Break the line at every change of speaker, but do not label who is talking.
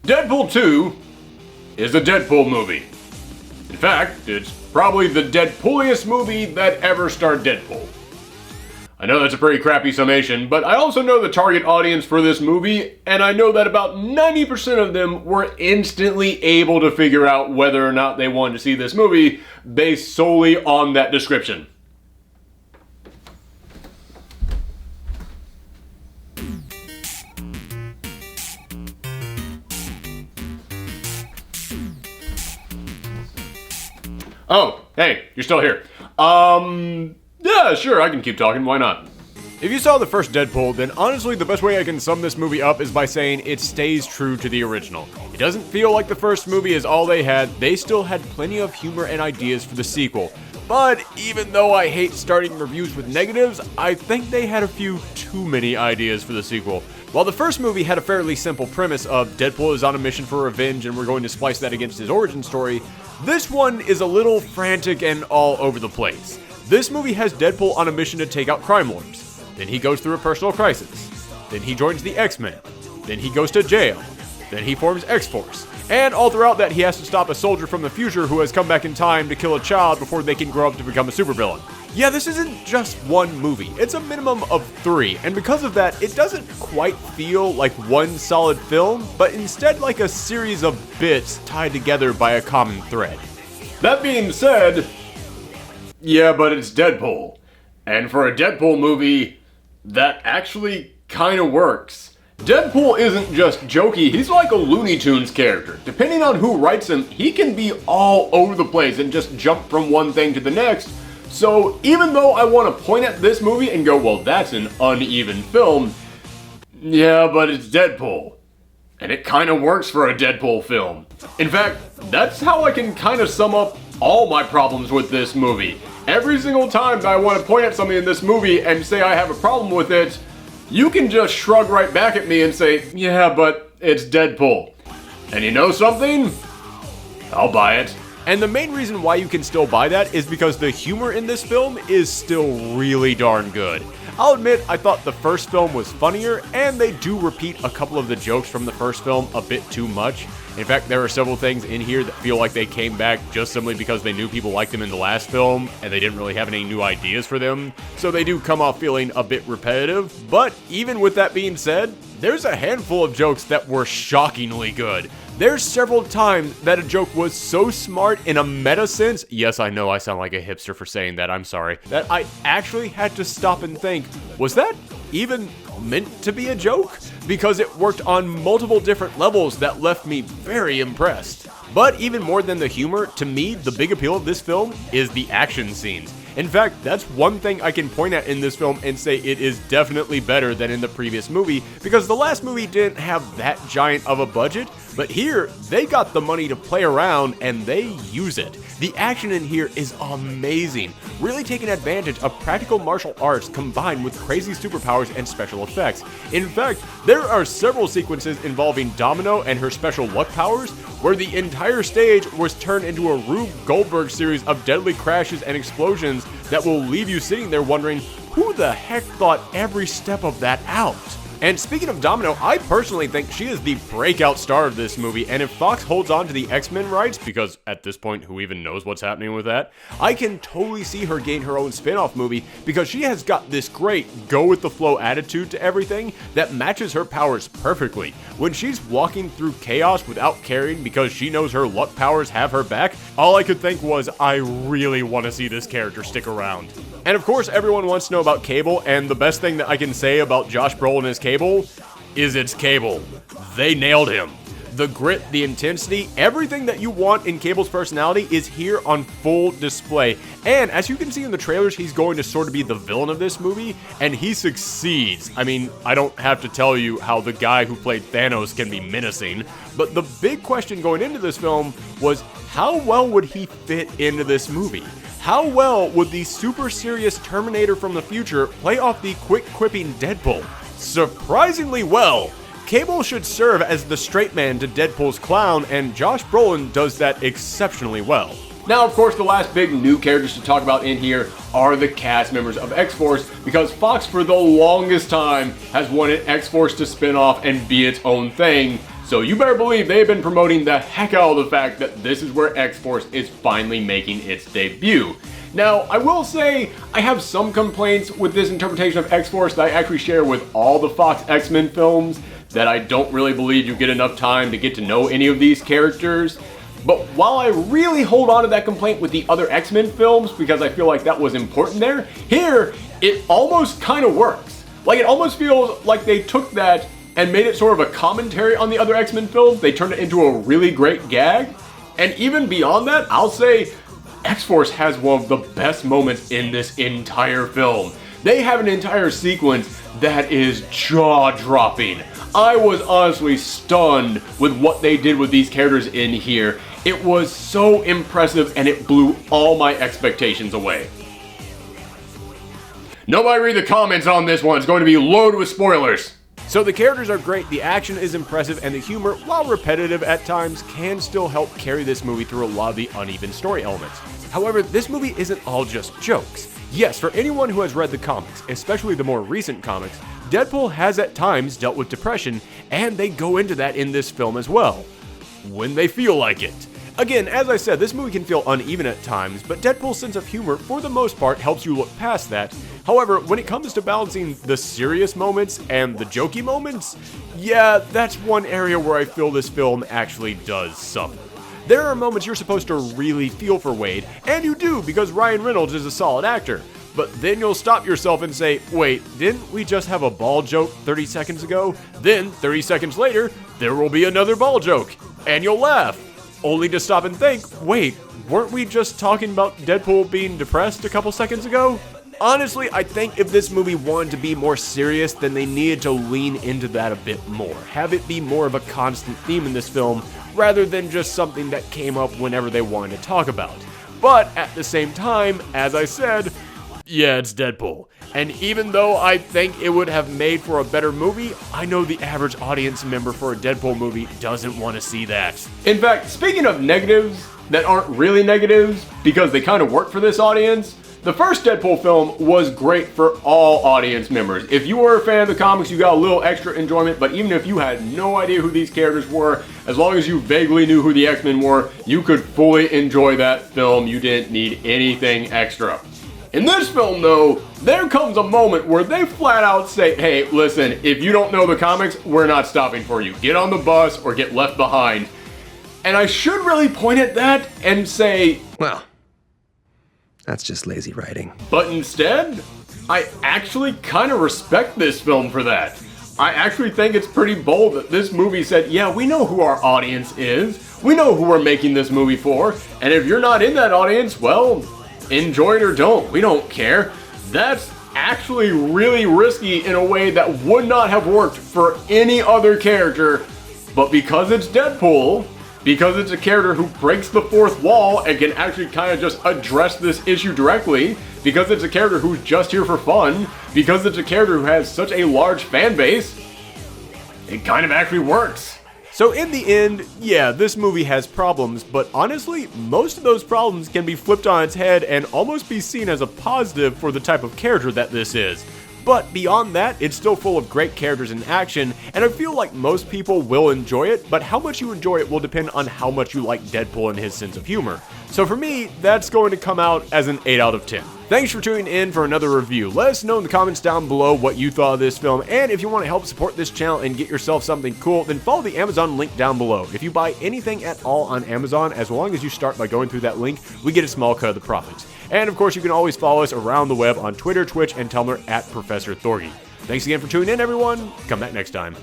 Deadpool 2 is a Deadpool movie. In fact, it's probably the Deadpooliest movie that ever starred Deadpool. I know that's a pretty crappy summation, but I also know the target audience for this movie, and I know that about 90% of them were instantly able to figure out whether or not they wanted to see this movie based solely on that description. Oh, hey, you're still here. Yeah, sure, I can keep talking, why not? If you saw the first Deadpool, then honestly the best way I can sum this movie up is by saying it stays true to the original. It doesn't feel like the first movie is all they still had plenty of humor and ideas for the sequel. But even though I hate starting reviews with negatives, I think they had a few too many ideas for the sequel. While the first movie had a fairly simple premise of Deadpool is on a mission for revenge and we're going to splice that against his origin story, this one is a little frantic and all over the place. This movie has Deadpool on a mission to take out crime lords. Then he goes through a personal crisis. Then he joins the X-Men. Then he goes to jail. Then he forms X-Force. And all throughout that, he has to stop a soldier from the future who has come back in time to kill a child before they can grow up to become a supervillain. Yeah, this isn't just one movie. It's a minimum of 3, and because of that, it doesn't quite feel like one solid film, but instead like a series of bits tied together by a common thread. That being said, yeah, but it's Deadpool. And for a Deadpool movie, that actually kinda works. Deadpool isn't just jokey, he's like a Looney Tunes character. Depending on who writes him, he can be all over the place and just jump from one thing to the next. So even though I want to point at this movie and go, well, that's an uneven film, yeah, but it's Deadpool. And it kinda works for a Deadpool film. In fact, that's how I can kinda sum up all my problems with this movie. Every single time that I want to point at something in this movie and say I have a problem with it, you can just shrug right back at me and say, yeah, but it's Deadpool. And you know something? I'll buy it. And the main reason why you can still buy that is because the humor in this film is still really darn good. I'll admit, I thought the first film was funnier, and they do repeat a couple of the jokes from the first film a bit too much. In fact, there are several things in here that feel like they came back just simply because they knew people liked them in the last film, and they didn't really have any new ideas for them, so they do come off feeling a bit repetitive. But even with that being said, there's a handful of jokes that were shockingly good. There's several times that a joke was so smart in a meta sense, yes, I know I sound like a hipster for saying that, I'm sorry, that I actually had to stop and think, was that even meant to be a joke? Because it worked on multiple different levels that left me very impressed. But even more than the humor, to me, the big appeal of this film is the action scenes. In fact, that's one thing I can point at in this film and say it is definitely better than in the previous movie, because the last movie didn't have that giant of a budget, but here, they got the money to play around and they use it. The action in here is amazing, really taking advantage of practical martial arts combined with crazy superpowers and special effects. In fact, there are several sequences involving Domino and her special luck powers, where the entire stage was turned into a Rube Goldberg series of deadly crashes and explosions that will leave you sitting there wondering, who the heck thought every step of that out? And speaking of Domino, I personally think she is the breakout star of this movie, and if Fox holds on to the X-Men rights, because at this point, who even knows what's happening with that, I can totally see her gain her own spin-off movie, because she has got this great go-with-the-flow attitude to everything that matches her powers perfectly. When she's walking through chaos without caring because she knows her luck powers have her back, all I could think was, I really want to see this character stick around. And of course, everyone wants to know about Cable, and the best thing that I can say about Josh Brolin as Cable is it's Cable. They nailed him. The grit, the intensity, everything that you want in Cable's personality is here on full display. And as you can see in the trailers, he's going to sort of be the villain of this movie, and he succeeds. I mean, I don't have to tell you how the guy who played Thanos can be menacing, but the big question going into this film was, how well would he fit into this movie? How well would the super serious Terminator from the future play off the quick quipping Deadpool? Surprisingly well. Cable should serve as the straight man to Deadpool's clown, and Josh Brolin does that exceptionally well. Now, of course, the last big new characters to talk about in here are the cast members of X-Force, because Fox for the longest time has wanted X-Force to spin off and be its own thing, So you better believe they've been promoting the heck out of the fact that this is where X-Force is finally making its debut. Now, I will say, I have some complaints with this interpretation of X-Force that I actually share with all the Fox X-Men films, that I don't really believe you get enough time to get to know any of these characters. But while I really hold on to that complaint with the other X-Men films, because I feel like that was important there, here, it almost kind of works. Like, it almost feels like they took that and made it sort of a commentary on the other X-Men films. They turned it into a really great gag. And even beyond that, I'll say X-Force has one of the best moments in this entire film. They have an entire sequence that is jaw-dropping. I was honestly stunned with what they did with these characters in here. It was so impressive and it blew all my expectations away. Nobody read the comments on this one, it's going to be loaded with spoilers. So the characters are great, the action is impressive, and the humor, while repetitive at times, can still help carry this movie through a lot of the uneven story elements. However, this movie isn't all just jokes. Yes, for anyone who has read the comics, especially the more recent comics, Deadpool has at times dealt with depression, and they go into that in this film as well, when they feel like it. Again, as I said, this movie can feel uneven at times, but Deadpool's sense of humor, for the most part, helps you look past that. However, when it comes to balancing the serious moments and the jokey moments, yeah, that's one area where I feel this film actually does suffer. There are moments you're supposed to really feel for Wade, and you do because Ryan Reynolds is a solid actor. But then you'll stop yourself and say, wait, didn't we just have a ball joke 30 seconds ago? Then, 30 seconds later, there will be another ball joke, and you'll laugh. Only to stop and think, wait, weren't we just talking about Deadpool being depressed a couple seconds ago? Honestly, I think if this movie wanted to be more serious, then they needed to lean into that a bit more. Have it be more of a constant theme in this film, rather than just something that came up whenever they wanted to talk about. But at the same time, as I said, yeah, it's Deadpool. And even though I think it would have made for a better movie, I know the average audience member for a Deadpool movie doesn't want to see that. In fact, speaking of negatives that aren't really negatives because they kind of work for this audience, the first Deadpool film was great for all audience members. If you were a fan of the comics, you got a little extra enjoyment, but even if you had no idea who these characters were, as long as you vaguely knew who the X-Men were, you could fully enjoy that film. You didn't need anything extra. In this film, though, there comes a moment where they flat out say, hey, listen, if you don't know the comics, we're not stopping for you. Get on the bus or get left behind. And I should really point at that and say,
well, that's just lazy writing.
But instead, I actually kind of respect this film for that. I actually think it's pretty bold that this movie said, yeah, we know who our audience is. We know who we're making this movie for. And if you're not in that audience, well, enjoy it or don't. We don't care. That's actually really risky in a way that would not have worked for any other character. But because it's Deadpool, because it's a character who breaks the fourth wall and can actually kind of just address this issue directly, because it's a character who's just here for fun, because it's a character who has such a large fan base, it kind of actually works. So in the end, yeah, this movie has problems, but honestly, most of those problems can be flipped on its head and almost be seen as a positive for the type of character that this is. But beyond that, it's still full of great characters and action, and I feel like most people will enjoy it, but how much you enjoy it will depend on how much you like Deadpool and his sense of humor. So for me, that's going to come out as an 8 out of 10. Thanks for tuning in for another review. Let us know in the comments down below what you thought of this film, and if you want to help support this channel and get yourself something cool, then follow the Amazon link down below. If you buy anything at all on Amazon, as long as you start by going through that link, we get a small cut of the profits. And of course, you can always follow us around the web on Twitter, Twitch, and Tumblr at Professor Thorgi. Thanks again for tuning in, everyone. Come back next time.